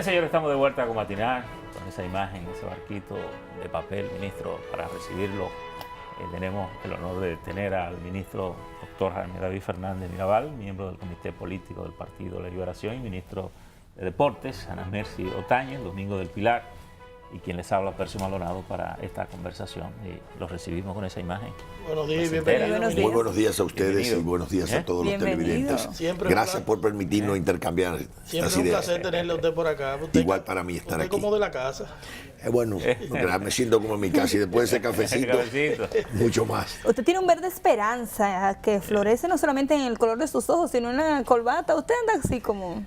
señores, estamos de vuelta con Matinal, con esa imagen, ese barquito de papel, ministro, para recibirlo. Tenemos el honor de tener al ministro doctor Jaime David Fernández Mirabal, miembro del Comité Político del Partido de la Liberación, y ministro de Deportes, Ana Mercy Otañez, Domingo del Pilar, y quien les habla, Percio Maldonado, para esta conversación. Los recibimos con esa imagen. Buenos días, bienvenidos. Muy buenos días a ustedes y buenos días a todos los televidentes. Gracias por permitirnos intercambiar siempre las ideas. Un placer tenerle a usted por acá. Usted, igual para mí estar aquí. Como de la casa. Bueno, me siento como en mi casa y después de ese cafecito, mucho más. Usted tiene un verde esperanza que florece no solamente en el color de sus ojos, sino en la corbata. Usted anda así como...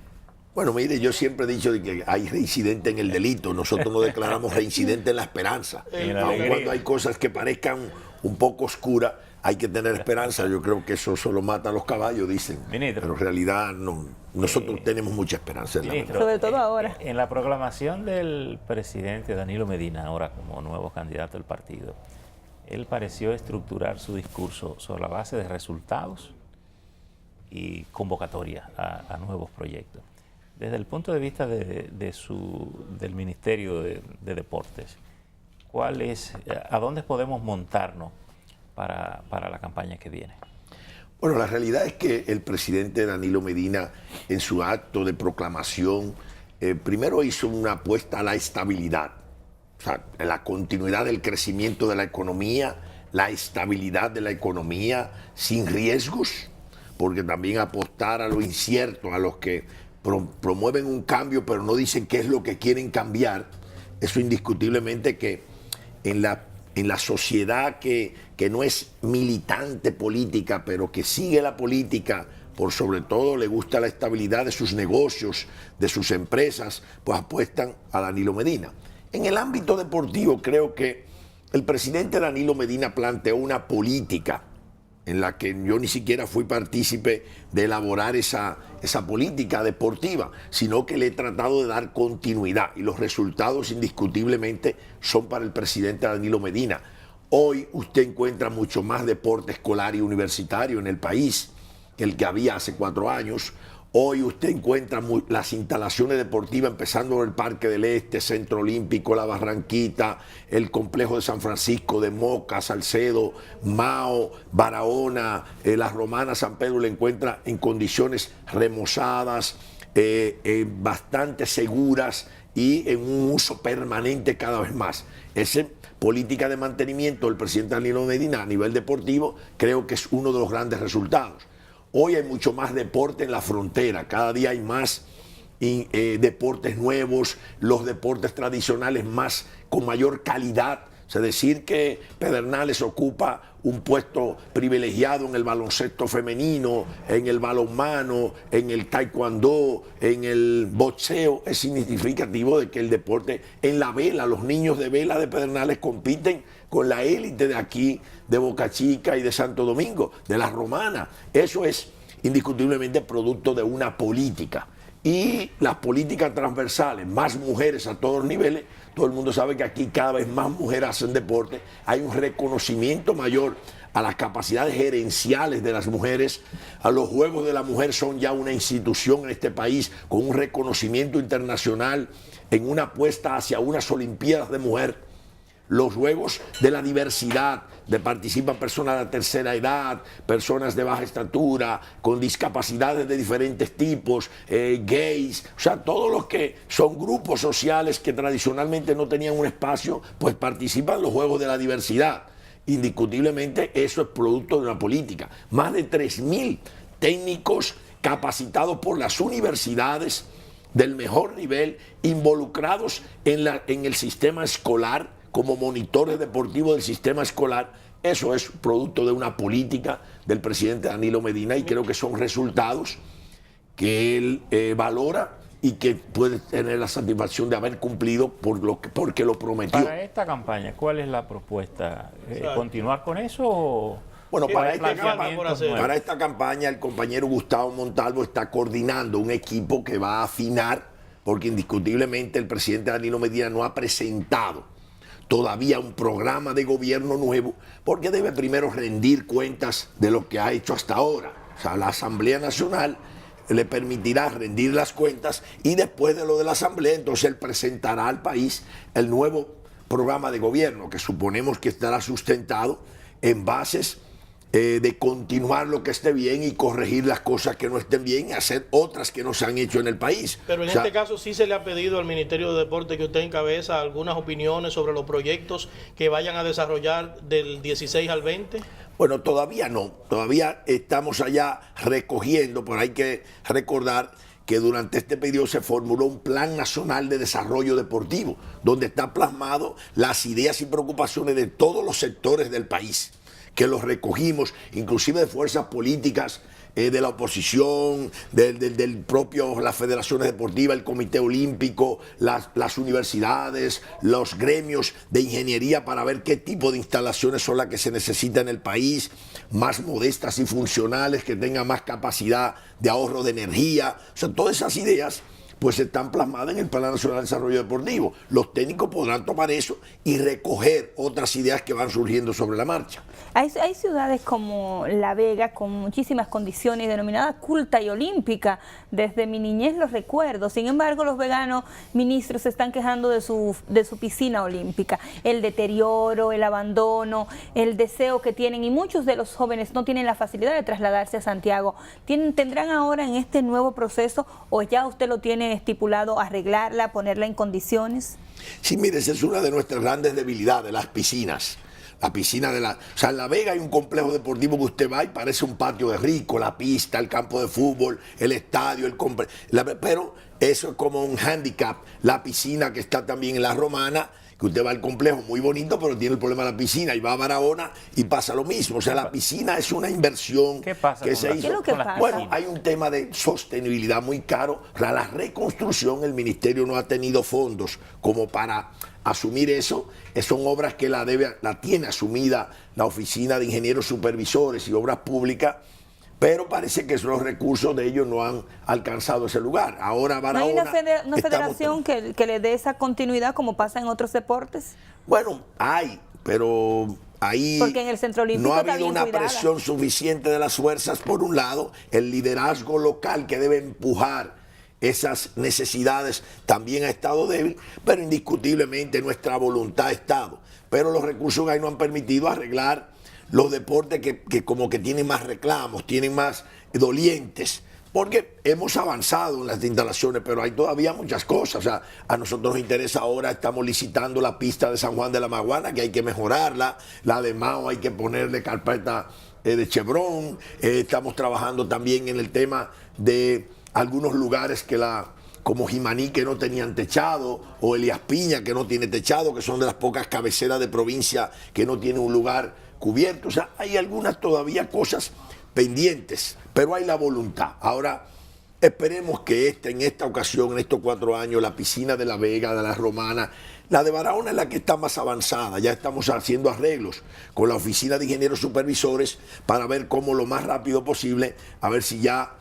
Bueno, mire, yo siempre he dicho de que hay reincidente en el delito. Nosotros no declaramos reincidente en la esperanza. Aun cuando hay cosas que parezcan un poco oscuras, hay que tener esperanza. Yo creo que eso solo mata a los caballos, dicen. Ministro, pero en realidad no. Nosotros tenemos mucha esperanza. Ministro, sobre todo ahora. En la proclamación del presidente Danilo Medina, ahora como nuevo candidato del partido, él pareció estructurar su discurso sobre la base de resultados y convocatoria a nuevos proyectos. Desde el punto de vista del Ministerio de Deportes, ¿a dónde podemos montarnos para la campaña que viene? Bueno, la realidad es que el presidente Danilo Medina, en su acto de proclamación, primero hizo una apuesta a la estabilidad, o sea, la continuidad del crecimiento de la economía, la estabilidad de la economía sin riesgos, porque también apostar a lo incierto, a los que promueven un cambio pero no dicen qué es lo que quieren cambiar. Eso indiscutiblemente que en la sociedad que no es militante política pero que sigue la política, por sobre todo le gusta la estabilidad de sus negocios, de sus empresas, pues apuestan a Danilo Medina. En el ámbito deportivo creo que el presidente Danilo Medina planteó una política en la que yo ni siquiera fui partícipe de elaborar esa política deportiva, sino que le he tratado de dar continuidad y los resultados indiscutiblemente son para el presidente Danilo Medina. Hoy usted encuentra mucho más deporte escolar y universitario en el país que el que había hace 4 años. Hoy usted encuentra las instalaciones deportivas, empezando por el Parque del Este, Centro Olímpico, La Barranquita, el Complejo de San Francisco, de Moca, Salcedo, Mao, Barahona, La Romana, San Pedro, le encuentra en condiciones remozadas, bastante seguras y en un uso permanente cada vez más. Esa política de mantenimiento del presidente Danilo Medina a nivel deportivo creo que es uno de los grandes resultados. Hoy hay mucho más deporte en la frontera, cada día hay más deportes nuevos, los deportes tradicionales con mayor calidad. Es decir, que Pedernales ocupa un puesto privilegiado en el baloncesto femenino, en el balonmano, en el taekwondo, en el boxeo, es significativo de que el deporte, en la vela, los niños de vela de Pedernales compiten con la élite de aquí, de Boca Chica y de Santo Domingo, de La Romana. Eso es indiscutiblemente producto de una política. Y las políticas transversales, más mujeres a todos los niveles. Todo el mundo sabe que aquí cada vez más mujeres hacen deporte. Hay un reconocimiento mayor a las capacidades gerenciales de las mujeres. A los Juegos de la Mujer son ya una institución en este país con un reconocimiento internacional en una apuesta hacia unas Olimpiadas de mujer. Los Juegos de la diversidad, de participan personas de la tercera edad, personas de baja estatura, con discapacidades de diferentes tipos, gays, o sea, todos los que son grupos sociales que tradicionalmente no tenían un espacio, pues participan en los Juegos de la diversidad. Indiscutiblemente eso es producto de una política. Más de 3.000 técnicos capacitados por las universidades del mejor nivel, involucrados en el sistema escolar, como monitores deportivos del sistema escolar. Eso es producto de una política del presidente Danilo Medina y creo que son resultados que él valora y que puede tener la satisfacción de haber cumplido porque lo prometió. Para esta campaña, ¿cuál es la propuesta? ¿Continuar con eso o...? Bueno, para esta campaña el compañero Gustavo Montalvo está coordinando un equipo que va a afinar, porque indiscutiblemente el presidente Danilo Medina no ha presentado todavía un programa de gobierno nuevo, porque debe primero rendir cuentas de lo que ha hecho hasta ahora. O sea, la Asamblea Nacional le permitirá rendir las cuentas y después de lo de la Asamblea, entonces él presentará al país el nuevo programa de gobierno, que suponemos que estará sustentado en bases de continuar lo que esté bien y corregir las cosas que no estén bien y hacer otras que no se han hecho en el país. Pero en este caso sí se le ha pedido al Ministerio de Deporte que usted encabeza algunas opiniones sobre los proyectos que vayan a desarrollar del 16 al 20. Bueno, todavía no, todavía estamos allá recogiendo, pero hay que recordar que durante este periodo se formuló un Plan Nacional de Desarrollo Deportivo, donde están plasmado las ideas y preocupaciones de todos los sectores del país, que los recogimos, inclusive de fuerzas políticas, de la oposición, del propio, las federaciones deportivas, el Comité Olímpico, las universidades, los gremios de ingeniería, para ver qué tipo de instalaciones son las que se necesitan en el país, más modestas y funcionales, que tengan más capacidad de ahorro de energía. O sea, todas esas ideas pues están plasmadas en el Plan Nacional de Desarrollo Deportivo. Los técnicos podrán tomar eso y recoger otras ideas que van surgiendo sobre la marcha. Hay ciudades como La Vega con muchísimas condiciones, denominada culta y olímpica. Desde mi niñez los recuerdo. Sin embargo, los veganos ministros se están quejando de su piscina olímpica. El deterioro, el abandono, el deseo que tienen, y muchos de los jóvenes no tienen la facilidad de trasladarse a Santiago. ¿Tendrán ahora en este nuevo proceso, o ya usted lo tiene estipulado, arreglarla, ponerla en condiciones? Sí, mire, esa es una de nuestras grandes debilidades, las piscinas. La piscina o sea, en La Vega hay un complejo deportivo que usted va y parece un patio de rico, la pista, el campo de fútbol, el estadio, pero eso es como un hándicap. La piscina que está también en La Romana, que usted va al complejo, muy bonito, pero tiene el problema de la piscina, y va a Barahona y pasa lo mismo. O sea, la piscina es una inversión que se hizo. ¿Qué es lo que pasa? Bueno, hay un tema de sostenibilidad muy caro. Para la reconstrucción, el ministerio no ha tenido fondos como para asumir eso. Son obras que la tiene asumida la Oficina de Ingenieros Supervisores y Obras Públicas, pero parece que los recursos de ellos no han alcanzado ese lugar. Ahora Barahona, ¿no hay una federación que le dé esa continuidad como pasa en otros deportes? Bueno, hay, pero ahí porque en el Centro Olímpico no ha habido una presión suficiente de las fuerzas. Por un lado, el liderazgo local que debe empujar esas necesidades también ha estado débil, pero indiscutiblemente nuestra voluntad ha estado. Pero los recursos ahí no han permitido arreglar los deportes que como que tienen más reclamos, tienen más dolientes, porque hemos avanzado en las instalaciones, pero hay todavía muchas cosas. O sea, a nosotros nos interesa ahora, estamos licitando la pista de San Juan de la Maguana, que hay que mejorarla, la de Mao hay que ponerle carpeta de Chevron, estamos trabajando también en el tema de algunos lugares como Jimaní, que no tenían techado, o Elías Piña, que no tiene techado, que son de las pocas cabeceras de provincia que no tienen un lugar cubierto. O sea, hay algunas todavía cosas pendientes, pero hay la voluntad. Ahora, esperemos que en esta ocasión, en estos 4 años, la piscina de La Vega, de La Romana, la de Barahona es la que está más avanzada. Ya estamos haciendo arreglos con la Oficina de Ingenieros Supervisores para ver cómo lo más rápido posible, a ver si ya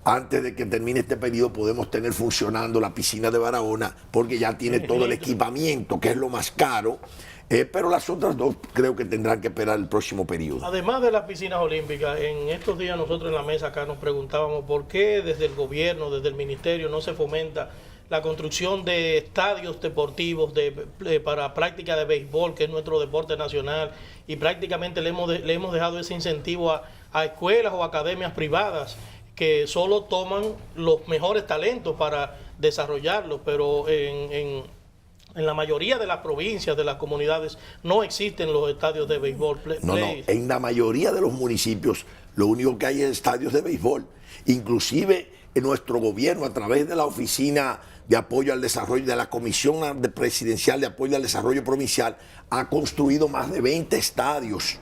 antes de que termine este periodo podemos tener funcionando la piscina de Barahona, porque ya tiene todo el equipamiento, que es lo más caro. Pero las otras dos creo que tendrán que esperar el próximo periodo. Además de las piscinas olímpicas, en estos días nosotros en la mesa acá nos preguntábamos por qué desde el gobierno, desde el ministerio, no se fomenta la construcción de estadios deportivos para práctica de béisbol, que es nuestro deporte nacional, y prácticamente le hemos dejado ese incentivo a escuelas o academias privadas que solo toman los mejores talentos para desarrollarlos, pero en la mayoría de las provincias, de las comunidades, no existen los estadios de béisbol. No, en la mayoría de los municipios lo único que hay es estadios de béisbol. Inclusive en nuestro gobierno, a través de la Oficina de Apoyo al Desarrollo, de la Comisión Presidencial de Apoyo al Desarrollo Provincial, ha construido más de 20 estadios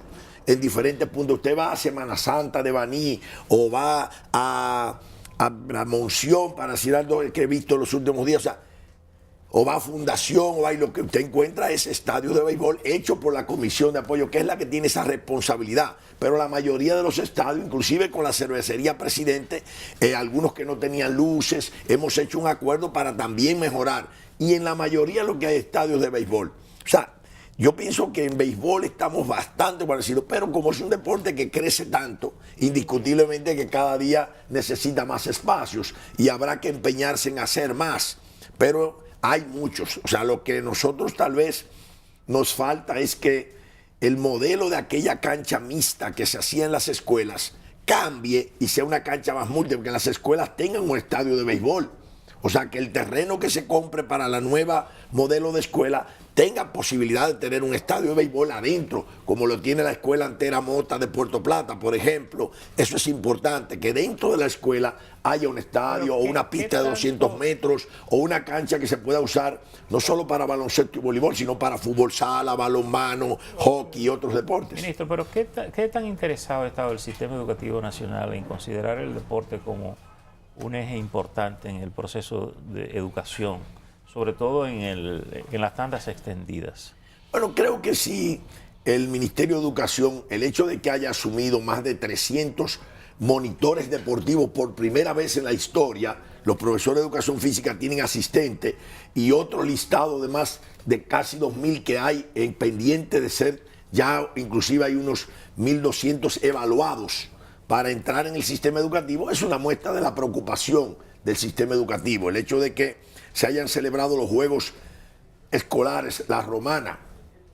en diferentes puntos. Usted va a Semana Santa de Baní o va a Monción, para decir algo que he visto en los últimos días, o va a Fundación, y lo que usted encuentra es estadios de béisbol hechos por la Comisión de Apoyo, que es la que tiene esa responsabilidad. Pero la mayoría de los estadios, inclusive con la cervecería Presidente, algunos que no tenían luces, hemos hecho un acuerdo para también mejorar. Y en la mayoría lo que hay estadios de béisbol. O sea, Yo pienso que en béisbol estamos bastante parecidos, pero como es un deporte que crece tanto, indiscutiblemente que cada día necesita más espacios y habrá que empeñarse en hacer más. Pero hay muchos. O sea, lo que nosotros tal vez nos falta es que el modelo de aquella cancha mixta que se hacía en las escuelas cambie y sea una cancha más múltiple, que las escuelas tengan un estadio de béisbol. O sea, que el terreno que se compre para la nueva modelo de escuela tenga posibilidad de tener un estadio de béisbol adentro, como lo tiene la Escuela Antera Mota de Puerto Plata, por ejemplo. Eso es importante, que dentro de la escuela haya un estadio o una pista de 200 metros o una cancha que se pueda usar no solo para baloncesto y voleibol, sino para fútbol sala, balonmano, hockey y otros deportes. Ministro, pero ¿qué tan interesado ha estado el sistema educativo nacional en considerar el deporte como un eje importante en el proceso de educación, sobre todo en las tandas extendidas? Bueno, creo que sí, el Ministerio de Educación, el hecho de que haya asumido más de 300 monitores deportivos por primera vez en la historia, los profesores de educación física tienen asistente, y otro listado de más de casi 2.000 que hay en pendiente de ser, ya inclusive hay unos 1.200 evaluados para entrar en el sistema educativo, es una muestra de la preocupación del sistema educativo. El hecho de que se hayan celebrado los Juegos Escolares, la Romana,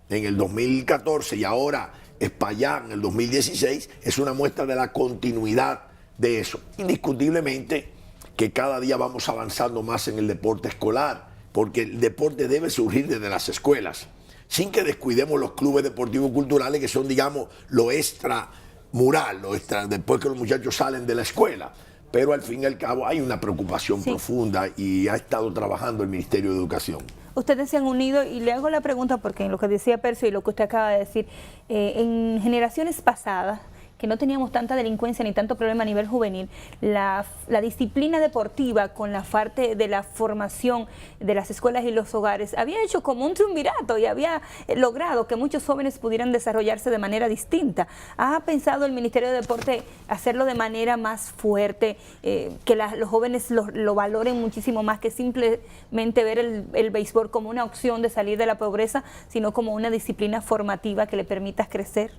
en el 2014 y ahora Espaillá en el 2016, es una muestra de la continuidad de eso. Indiscutiblemente que cada día vamos avanzando más en el deporte escolar, porque el deporte debe surgir desde las escuelas, sin que descuidemos los clubes deportivos culturales, que son, digamos, lo extramural, después que los muchachos salen de la escuela. Pero al fin y al cabo hay una preocupación profunda y ha estado trabajando el Ministerio de Educación. Ustedes se han unido, y le hago la pregunta porque en lo que decía Percio y lo que usted acaba de decir, en generaciones pasadas, que no teníamos tanta delincuencia ni tanto problema a nivel juvenil, la disciplina deportiva con la parte de la formación de las escuelas y los hogares había hecho como un triunvirato y había logrado que muchos jóvenes pudieran desarrollarse de manera distinta. ¿Ha pensado el Ministerio de Deporte hacerlo de manera más fuerte, que los jóvenes lo valoren muchísimo más que simplemente ver el béisbol como una opción de salir de la pobreza, sino como una disciplina formativa que le permita crecer?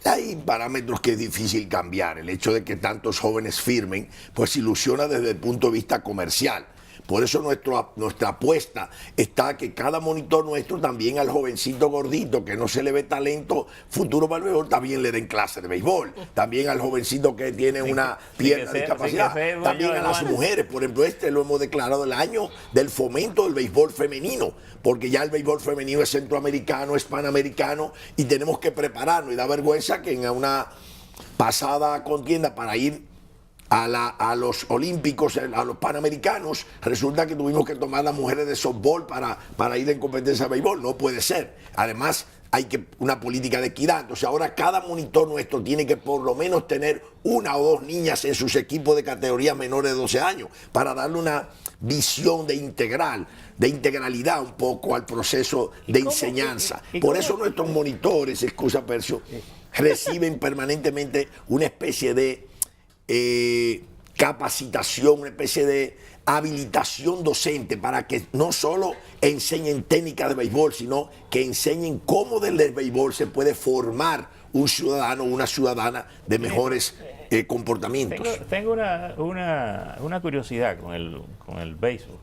Hay parámetros que es difícil cambiar. El hecho de que tantos jóvenes firmen, pues ilusiona desde el punto de vista comercial. Por eso nuestra apuesta está que cada monitor nuestro, también al jovencito gordito que no se le ve talento futuro para el béisbol, también le den clase de béisbol. También al jovencito que tiene una pierna de discapacidad. También a las mujeres. Por ejemplo, lo hemos declarado el año del fomento del béisbol femenino, porque ya el béisbol femenino es centroamericano, es panamericano, y tenemos que prepararnos. Y da vergüenza que en una pasada contienda para ir a los olímpicos, a los panamericanos, resulta que tuvimos que tomar las mujeres de softball para ir en competencia de béisbol. No puede ser. Además, hay una política de equidad. Entonces ahora cada monitor nuestro tiene que por lo menos tener una o dos niñas en sus equipos de categorías menores de 12 años, para darle una visión de integralidad un poco al proceso de enseñanza. Por eso nuestros monitores, excusa Percio, reciben permanentemente una especie de capacitación, una especie de habilitación docente, para que no solo enseñen técnicas de béisbol, sino que enseñen cómo del béisbol se puede formar un ciudadano o una ciudadana de mejores comportamientos. Tengo una curiosidad con el béisbol.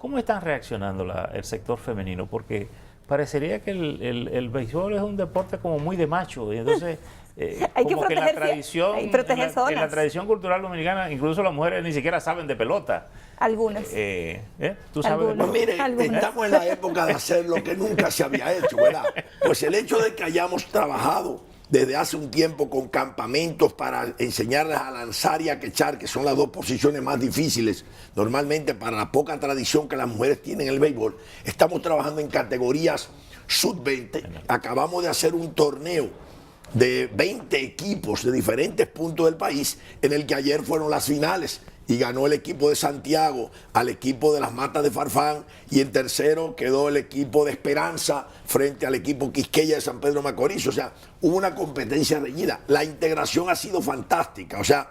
¿Cómo están reaccionando el sector femenino? Porque parecería que el béisbol es un deporte como muy de macho, y entonces hay que como que en la tradición cultural dominicana, incluso las mujeres ni siquiera saben de pelota. Algunas. ¿Tú sabes? Algunas. Mire, estamos en la época de hacer lo que nunca se había hecho, ¿verdad? Pues el hecho de que hayamos trabajado desde hace un tiempo con campamentos para enseñarles a lanzar y a quechar, que son las dos posiciones más difíciles normalmente para la poca tradición que las mujeres tienen en el béisbol. Estamos trabajando en categorías sub-20. Acabamos de hacer un torneo de 20 equipos de diferentes puntos del país, en el que ayer fueron las finales, y ganó el equipo de Santiago al equipo de las Matas de Farfán, y en tercero quedó el equipo de Esperanza frente al equipo Quisqueya de San Pedro Macorís. O sea, hubo una competencia reñida. La integración ha sido fantástica. O sea,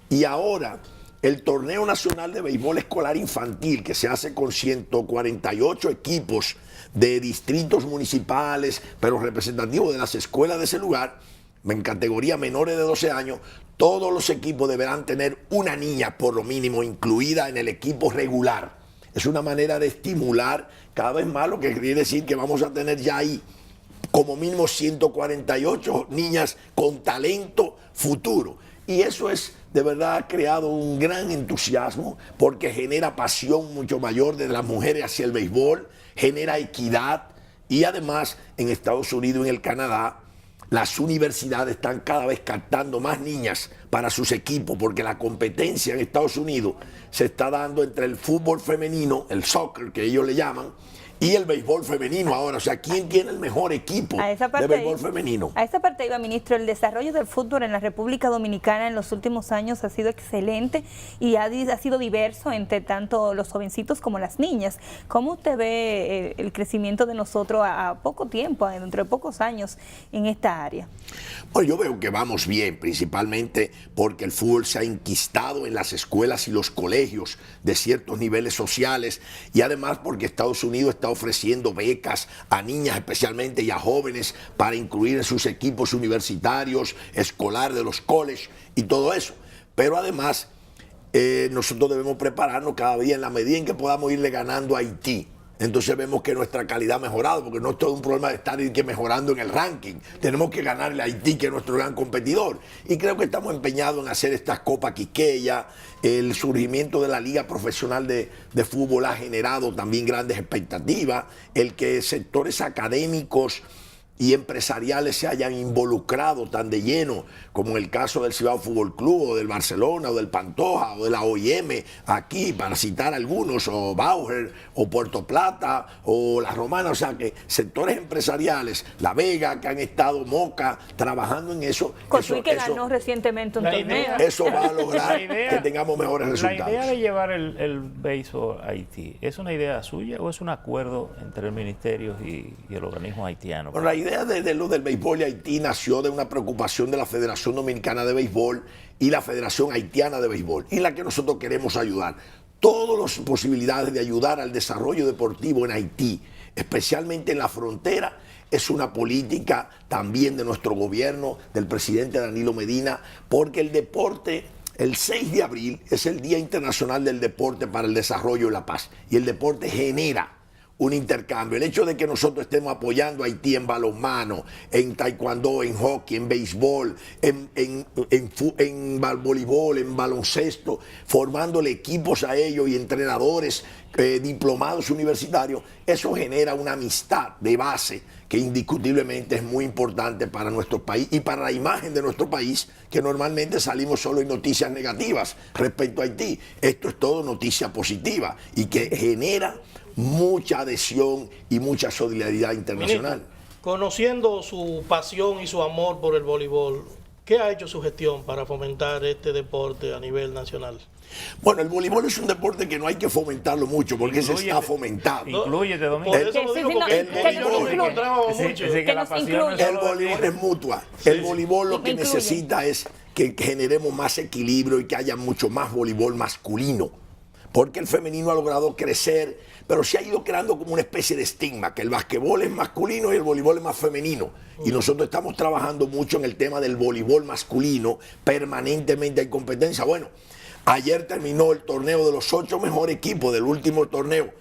y ahora el Torneo Nacional de Béisbol Escolar Infantil, que se hace con 148 equipos de distritos municipales, pero representativos de las escuelas de ese lugar, en categoría menores de 12 años, todos los equipos deberán tener una niña por lo mínimo incluida en el equipo regular. Es una manera de estimular cada vez más, lo que quiere decir que vamos a tener ya ahí como mínimo 148 niñas con talento futuro. Y eso es, de verdad, ha creado un gran entusiasmo porque genera pasión mucho mayor de las mujeres hacia el béisbol, genera equidad y además en Estados Unidos y en el Canadá las universidades están cada vez captando más niñas para sus equipos porque la competencia en Estados Unidos se está dando entre el fútbol femenino, el soccer que ellos le llaman, y el béisbol femenino ahora. O sea, ¿quién tiene el mejor equipo de béisbol femenino? A esa parte iba, ministro. El desarrollo del fútbol en la República Dominicana en los últimos años ha sido excelente y ha sido diverso entre tanto los jovencitos como las niñas. ¿Cómo usted ve el crecimiento de nosotros a poco tiempo, dentro de pocos años, en esta área? Bueno, yo veo que vamos bien, principalmente porque el fútbol se ha enquistado en las escuelas y los colegios de ciertos niveles sociales y además porque Estados Unidos está ofreciendo becas a niñas especialmente y a jóvenes para incluir en sus equipos universitarios, escolares de los colleges y todo eso. Pero además nosotros debemos prepararnos cada día en la medida en que podamos irle ganando a Haití. Entonces vemos que nuestra calidad ha mejorado, porque no es todo un problema de estar mejorando en el ranking. Tenemos que ganarle a Haití, que es nuestro gran competidor. Y creo que estamos empeñados en hacer estas Copa Quiqueya. El surgimiento de la Liga Profesional de Fútbol ha generado también grandes expectativas. El que sectores académicos y empresariales se hayan involucrado tan de lleno, como en el caso del Cibao Fútbol Club, o del Barcelona, o del Pantoja, o de la OIM, aquí, para citar algunos, o Bauer, o Puerto Plata, o La Romana, o sea que sectores empresariales, La Vega, que han estado, Moca, trabajando en eso. Cotuí que ganó recientemente un torneo. Eso va a lograr que tengamos mejores resultados. La idea de llevar el béisbol a Haití, ¿es una idea suya o es un acuerdo entre el ministerio y el organismo haitiano? Bueno, la idea de lo del béisbol de Haití nació de una preocupación de la Federación Dominicana de Béisbol y la Federación Haitiana de Béisbol, y la que nosotros queremos ayudar. Todas las posibilidades de ayudar al desarrollo deportivo en Haití, especialmente en la frontera, es una política también de nuestro gobierno, del presidente Danilo Medina, porque el deporte, el 6 de abril es el Día Internacional del Deporte para el Desarrollo y la Paz, y el deporte genera un intercambio. El hecho de que nosotros estemos apoyando a Haití en balonmano, en taekwondo, en hockey, en béisbol, en voleibol, en baloncesto, formándole equipos a ellos y entrenadores diplomados universitarios, eso genera una amistad de base que indiscutiblemente es muy importante para nuestro país y para la imagen de nuestro país, que normalmente salimos solo en noticias negativas respecto a Haití. Esto es todo noticia positiva y que genera mucha adhesión y mucha solidaridad internacional. Ministro, conociendo su pasión y su amor por el voleibol, ¿qué ha hecho su gestión para fomentar este deporte a nivel nacional? Bueno, el voleibol es un deporte que no hay que fomentarlo mucho porque se está fomentado. Inclúyete, Domingo. Por eso lo digo, porque el voleibol lo encontrábamos mucho. El voleibol es mutua. El voleibol lo que necesita es que generemos más equilibrio y que haya mucho más voleibol masculino. Porque el femenino ha logrado crecer, pero se ha ido creando como una especie de estigma, que el basquetbol es masculino y el voleibol es más femenino. Y nosotros estamos trabajando mucho en el tema del voleibol masculino, permanentemente hay competencia. Bueno, ayer terminó el torneo de los 8 mejores equipos del último torneo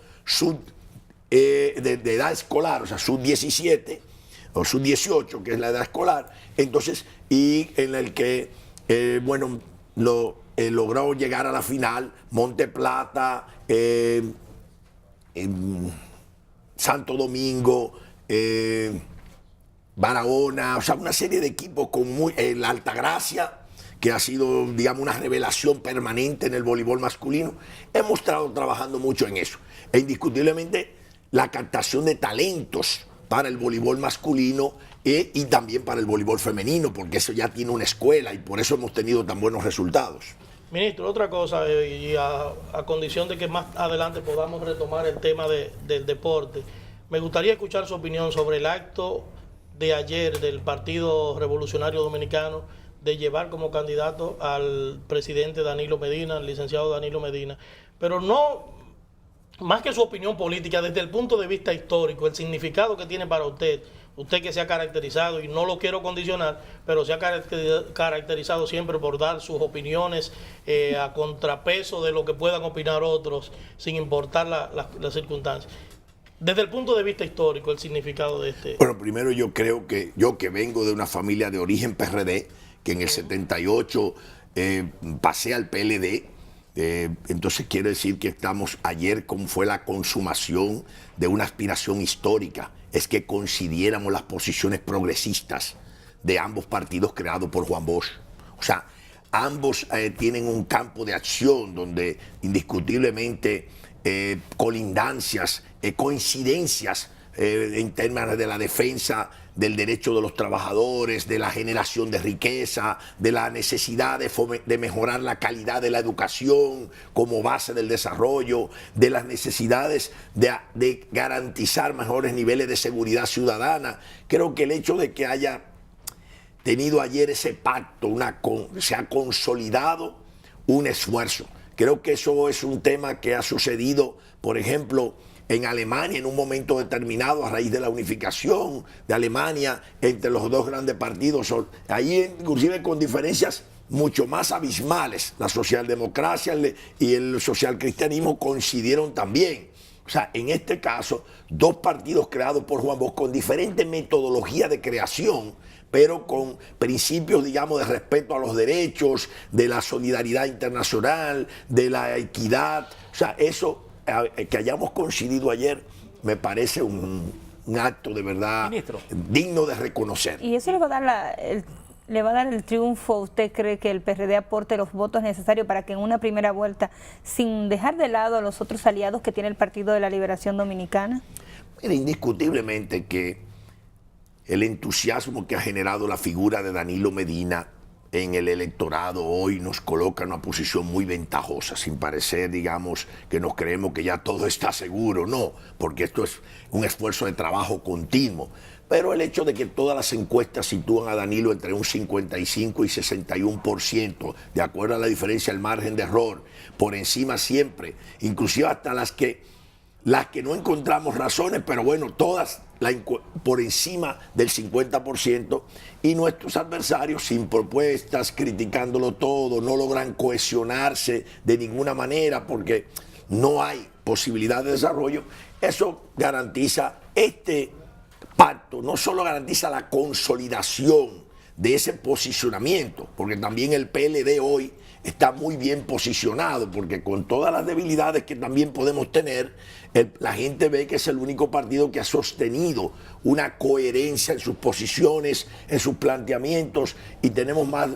de edad escolar, o sea, sub-17 o sub-18, que es la edad escolar. Entonces, y en el que, logró llegar a la final Monte Plata, Santo Domingo, Barahona, o sea, una serie de equipos con la Altagracia, que ha sido, digamos, una revelación permanente en el voleibol masculino. Hemos estado trabajando mucho en eso. E indiscutiblemente la captación de talentos para el voleibol masculino y también para el voleibol femenino, porque eso ya tiene una escuela y por eso hemos tenido tan buenos resultados. Ministro, otra cosa, y a condición de que más adelante podamos retomar el tema del deporte, me gustaría escuchar su opinión sobre el acto de ayer del Partido Revolucionario Dominicano de llevar como candidato al presidente Danilo Medina, al licenciado Danilo Medina, pero no, más que su opinión política, desde el punto de vista histórico, el significado que tiene para usted que se ha caracterizado, y no lo quiero condicionar, pero se ha caracterizado siempre por dar sus opiniones a contrapeso de lo que puedan opinar otros, sin importar las circunstancias. Desde el punto de vista histórico, el significado de este... Bueno, primero yo creo que yo, que vengo de una familia de origen PRD, que en el 78 pasé al PLD, entonces quiere decir que estamos ayer, como fue la consumación de una aspiración histórica, es que coincidiéramos las posiciones progresistas de ambos partidos creados por Juan Bosch. O sea, ambos tienen un campo de acción donde indiscutiblemente colindancias, coincidencias en términos de la defensa del derecho de los trabajadores, de la generación de riqueza, de la necesidad de mejorar la calidad de la educación como base del desarrollo, de las necesidades de garantizar mejores niveles de seguridad ciudadana. Creo que el hecho de que haya tenido ayer ese pacto, se ha consolidado un esfuerzo. Creo que eso es un tema que ha sucedido, por ejemplo, en Alemania en un momento determinado a raíz de la unificación de Alemania entre los dos grandes partidos, ahí inclusive con diferencias mucho más abismales. La socialdemocracia y el socialcristianismo coincidieron también. O sea, en este caso, dos partidos creados por Juan Bosch con diferentes metodologías de creación, pero con principios, digamos, de respeto a los derechos, de la solidaridad internacional, de la equidad. O sea, eso que hayamos coincidido ayer me parece un acto de verdad, ministro, digno de reconocer. ¿Y eso le va a dar el triunfo? ¿Usted cree que el PRD aporte los votos necesarios para que en una primera vuelta, sin dejar de lado a los otros aliados que tiene el Partido de la Liberación Dominicana? Mira, indiscutiblemente que el entusiasmo que ha generado la figura de Danilo Medina en el electorado hoy nos coloca en una posición muy ventajosa, sin parecer, digamos, que nos creemos que ya todo está seguro, no, porque esto es un esfuerzo de trabajo continuo. Pero el hecho de que todas las encuestas sitúan a Danilo entre un 55 y 61%, de acuerdo a la diferencia del margen de error, por encima siempre, inclusive hasta las que no encontramos razones, pero bueno, todas por encima del 50%, y nuestros adversarios sin propuestas, criticándolo todo, no logran cohesionarse de ninguna manera porque no hay posibilidad de desarrollo. Eso garantiza, este pacto no solo garantiza la consolidación de ese posicionamiento, porque también el PLD hoy está muy bien posicionado, porque con todas las debilidades que también podemos tener, la gente ve que es el único partido que ha sostenido una coherencia en sus posiciones, en sus planteamientos, y tenemos más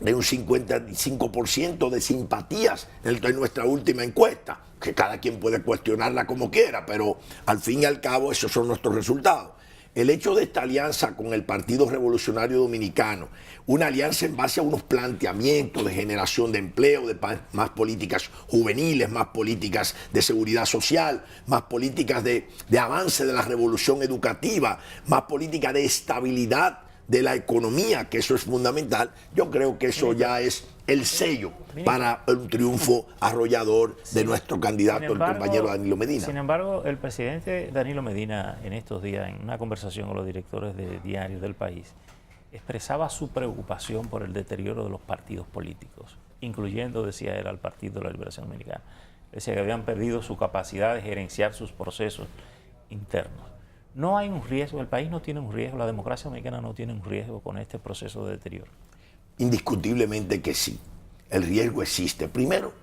de un 55% de simpatías en nuestra última encuesta, que cada quien puede cuestionarla como quiera, pero al fin y al cabo esos son nuestros resultados. El hecho de esta alianza con el Partido Revolucionario Dominicano, una alianza en base a unos planteamientos de generación de empleo, de más políticas juveniles, más políticas de seguridad social, más políticas de avance de la revolución educativa, más políticas de estabilidad de la economía, que eso es fundamental. Yo creo que eso ya es el sello para un triunfo arrollador de nuestro candidato, el compañero Danilo Medina. Sin embargo, el presidente Danilo Medina en estos días, en una conversación con los directores de diarios del país, expresaba su preocupación por el deterioro de los partidos políticos, incluyendo, decía él, al Partido de la Liberación Dominicana. Decía que habían perdido su capacidad de gerenciar sus procesos internos. No hay un riesgo, el país no tiene un riesgo, la democracia dominicana no tiene un riesgo con este proceso de deterioro. Indiscutiblemente que sí, el riesgo existe. Primero,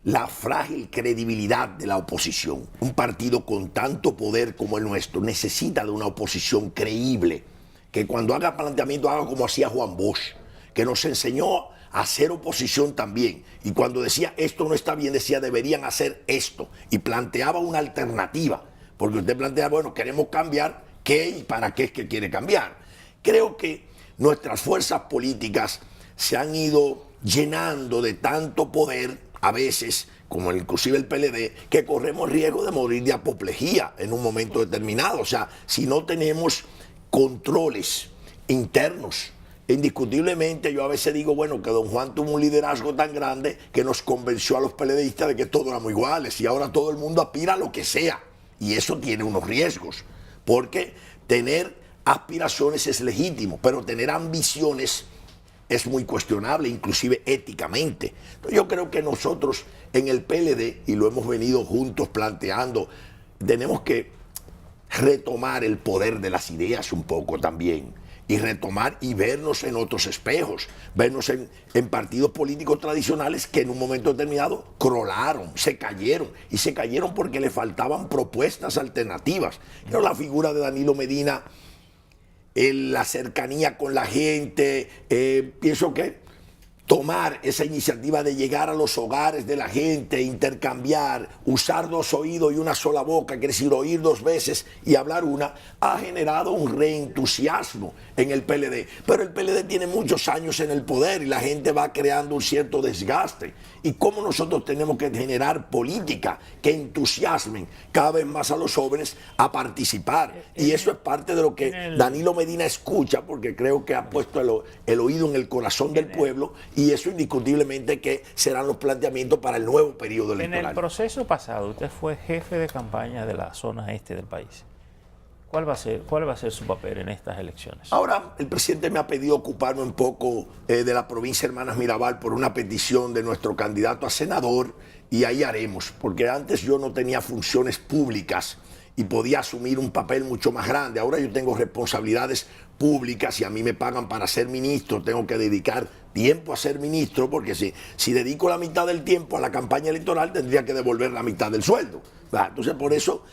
la frágil credibilidad de la oposición. Un partido con tanto poder como el nuestro necesita de una oposición creíble, que cuando haga planteamiento haga como hacía Juan Bosch, que nos enseñó a hacer oposición también, y cuando decía esto no está bien, decía deberían hacer esto, y planteaba una alternativa, porque usted plantea, bueno, queremos cambiar, ¿qué y para qué es que quiere cambiar? Creo que nuestras fuerzas políticas se han ido llenando de tanto poder, a veces, como inclusive el PLD, que corremos riesgo de morir de apoplejía en un momento determinado. O sea, si no tenemos controles internos indiscutiblemente yo a veces digo, bueno, que don Juan tuvo un liderazgo tan grande que nos convenció a los PLDistas de que todos éramos iguales y ahora todo el mundo aspira a lo que sea. Y eso tiene unos riesgos, porque tener aspiraciones es legítimo, pero tener ambiciones es muy cuestionable, inclusive éticamente. Entonces yo creo que nosotros en el PLD, y lo hemos venido juntos planteando, tenemos que retomar el poder de las ideas un poco también, y retomar y vernos en otros espejos, vernos en partidos políticos tradicionales que en un momento determinado crolaron, se cayeron, y se cayeron porque le faltaban propuestas alternativas. Pero la figura de Danilo Medina, la cercanía con la gente, pienso que tomar esa iniciativa de llegar a los hogares de la gente, intercambiar, usar dos oídos y una sola boca, quiere decir oír dos veces y hablar una, ha generado un reentusiasmo en el PLD. Pero el PLD tiene muchos años en el poder y la gente va creando un cierto desgaste. Y cómo nosotros tenemos que generar política que entusiasmen cada vez más a los jóvenes a participar. Y eso es parte de lo que Danilo Medina escucha, porque creo que ha puesto el oído en el corazón del pueblo. Y eso indiscutiblemente que serán los planteamientos para el nuevo periodo electoral. En el proceso pasado, usted fue jefe de campaña de la zona este del país. ¿Cuál va a ser su papel en estas elecciones? Ahora, el presidente me ha pedido ocuparme un poco de la provincia de Hermanas Mirabal por una petición de nuestro candidato a senador, y ahí haremos, porque antes yo no tenía funciones públicas y podía asumir un papel mucho más grande. Ahora yo tengo responsabilidades públicas y a mí me pagan para ser ministro, tengo que dedicar tiempo a ser ministro, porque si dedico la mitad del tiempo a la campaña electoral tendría que devolver la mitad del sueldo. Entonces por eso,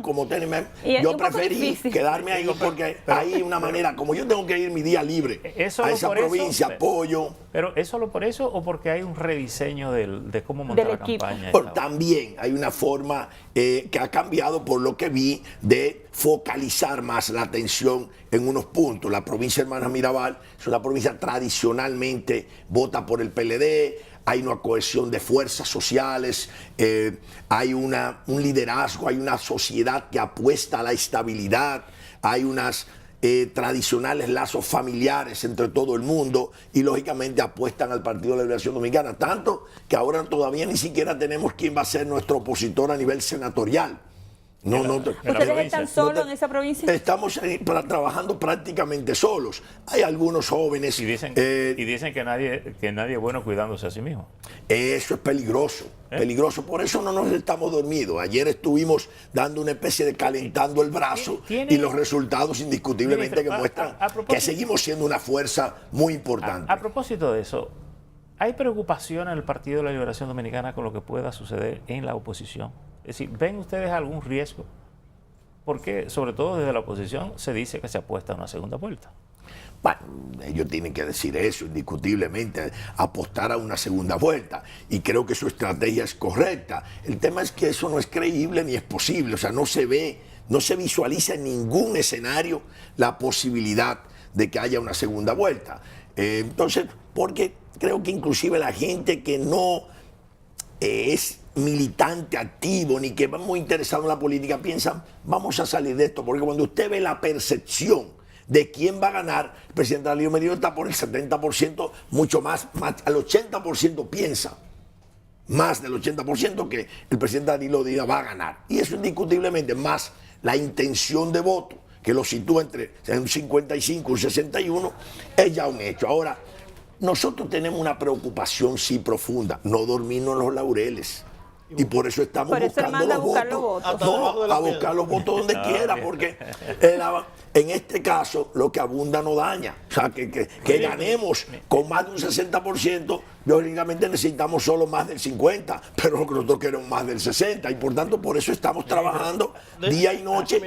como yo preferí quedarme ahí, porque hay una manera, como yo tengo que ir mi día libre a esa provincia, apoyo. ¿Pero es solo por eso o porque hay un rediseño de cómo montar la campaña? También hay una forma que ha cambiado, por lo que vi, de focalizar más la atención en unos puntos. La provincia de Hermanas Mirabal es una provincia tradicionalmente vota por el PLD, hay una cohesión de fuerzas sociales, hay un liderazgo, hay una sociedad que apuesta a la estabilidad, hay unas tradicionales lazos familiares entre todo el mundo y lógicamente apuestan al Partido de la Liberación Dominicana, tanto que ahora todavía ni siquiera tenemos quién va a ser nuestro opositor a nivel senatorial. ¿Ustedes están solos en esa provincia? Estamos trabajando prácticamente solos. Hay algunos jóvenes. Y dicen que nadie es bueno cuidándose a sí mismo. Eso es peligroso, peligroso. Por eso no nos estamos dormidos. Ayer estuvimos dando una especie de calentando el brazo y los resultados indiscutiblemente que muestran que seguimos siendo una fuerza muy importante. A propósito de eso, ¿hay preocupación en el Partido de la Liberación Dominicana con lo que pueda suceder en la oposición? Es decir, ¿ven ustedes algún riesgo? Porque, sobre todo desde la oposición, se dice que se apuesta a una segunda vuelta. Bueno, ellos tienen que decir eso, indiscutiblemente, apostar a una segunda vuelta. Y creo que su estrategia es correcta. El tema es que eso no es creíble ni es posible. O sea, no se ve, no se visualiza en ningún escenario la posibilidad de que haya una segunda vuelta. Entonces, porque creo que inclusive la gente que no es militante activo ni que va muy interesado en la política piensan, vamos a salir de esto, porque cuando usted ve la percepción de quién va a ganar, el presidente Danilo Medina está por el 70%, mucho más al 80% piensa, más del 80% que el presidente Danilo Medina va a ganar. Y eso indiscutiblemente, más la intención de voto, que lo sitúa entre un 55 y un 61, es ya un hecho. Ahora, nosotros tenemos una preocupación sí profunda, no dormirnos en los laureles. Y por eso estamos buscando los votos. No, a buscar los votos donde quiera, porque en este caso lo que abunda no daña. O sea, que ganemos con más de un 60%, lógicamente necesitamos solo más del 50%, pero nosotros queremos más del 60%. Y por tanto, por eso estamos trabajando día y noche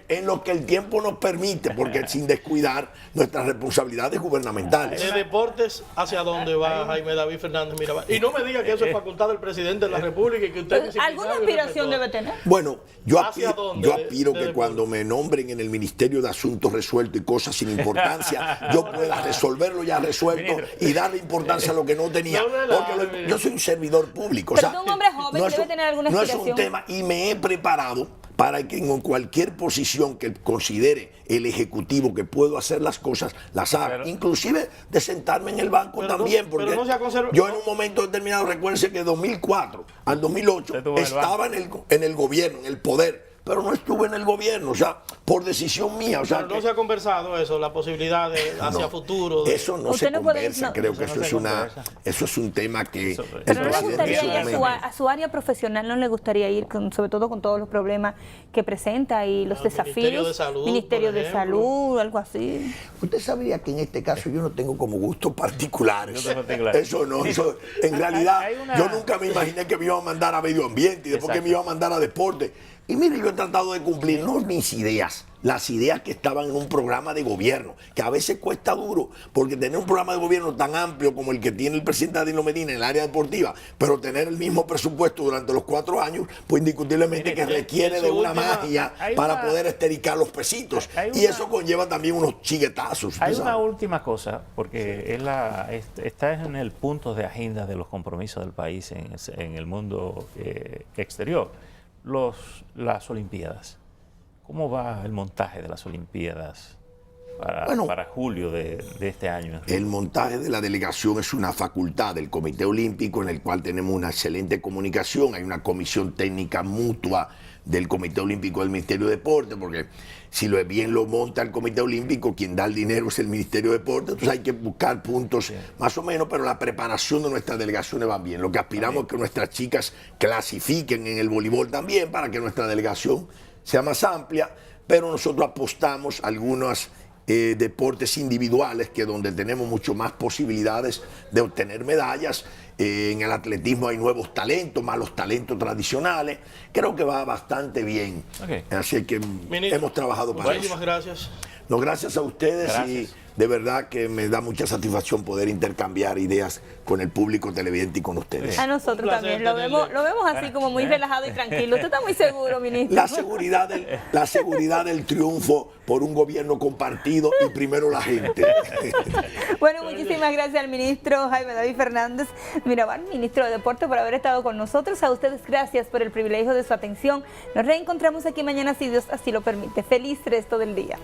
en lo que el tiempo nos permite, porque sin descuidar nuestras responsabilidades gubernamentales. ¿De deportes hacia dónde va Jaime David Fernández Mirabal? Y no me diga que eso es facultad del presidente de la República y que usted es ¿alguna aspiración debe tener? Bueno, yo aspiro que cuando me nombren en el Ministerio de Asuntos Resueltos y cosas sin importancia, yo pueda resolverlo ya resuelto y darle importancia a lo que no tenía. Porque yo soy un servidor público. Pero un hombre joven debe tener alguna aspiración. No es un tema, y me he preparado para que en cualquier posición que considere el Ejecutivo que puedo hacer las cosas, las haga. Pero, inclusive de sentarme en el banco pero también, no, porque pero no se ha yo en un momento determinado, recuérdense que de 2004 al 2008 estaba en el gobierno, en el poder, pero no estuve en el gobierno, o sea, por decisión mía. O sea, pero no se ha conversado eso, la posibilidad de hacia futuro. Eso no se conversa, creo que eso es un tema que... Pero ¿no le gustaría ir a su área profesional? ¿No le gustaría ir, sobre todo con todos los problemas que presenta y los desafíos? Ministerio de Salud, Ministerio de Salud, algo así. Usted sabría que en este caso yo no tengo como gustos particulares. Eso no, eso, en realidad yo nunca me imaginé que me iban a mandar a medio ambiente y después que me iban a mandar a deporte. Y mire, yo he tratado de cumplir no mis ideas, las ideas que estaban en un programa de gobierno, que a veces cuesta duro, porque tener un programa de gobierno tan amplio como el que tiene el presidente Danilo Medina en el área deportiva, pero tener el mismo presupuesto durante los 4 años, pues indiscutiblemente que requiere de una magia para poder estericar los pesitos. Y eso conlleva también unos chiguetazos. Hay una última cosa, porque está en el punto de agenda de los compromisos del país en el mundo exterior. Las Olimpiadas. ¿Cómo va el montaje de las Olimpiadas para julio de este año? El montaje de la delegación es una facultad del Comité Olímpico en el cual tenemos una excelente comunicación. Hay una comisión técnica mutua del Comité Olímpico del Ministerio de Deporte, porque si bien lo monta el Comité Olímpico, quien da el dinero es el Ministerio de Deporte, entonces hay que buscar puntos más o menos, pero la preparación de nuestras delegaciones va bien. Lo que aspiramos es que nuestras chicas clasifiquen en el voleibol también, para que nuestra delegación sea más amplia, pero nosotros apostamos a algunos deportes individuales, que donde tenemos mucho más posibilidades de obtener medallas. En el atletismo hay nuevos talentos, más los talentos tradicionales. Creo que va bastante bien. Así que Ministro, hemos trabajado para eso. Muchísimas gracias. No, gracias a ustedes. Y de verdad que me da mucha satisfacción poder intercambiar ideas con el público televidente y con ustedes. A nosotros también, lo vemos así como muy relajado y tranquilo. ¿Usted está muy seguro, ministro? La seguridad del triunfo por un gobierno compartido y primero la gente. Bueno, muchísimas gracias al ministro Jaime David Fernández Mirabal, ministro de Deporte, por haber estado con nosotros. A ustedes gracias por el privilegio de su atención. Nos reencontramos aquí mañana si Dios así lo permite. Feliz resto del día.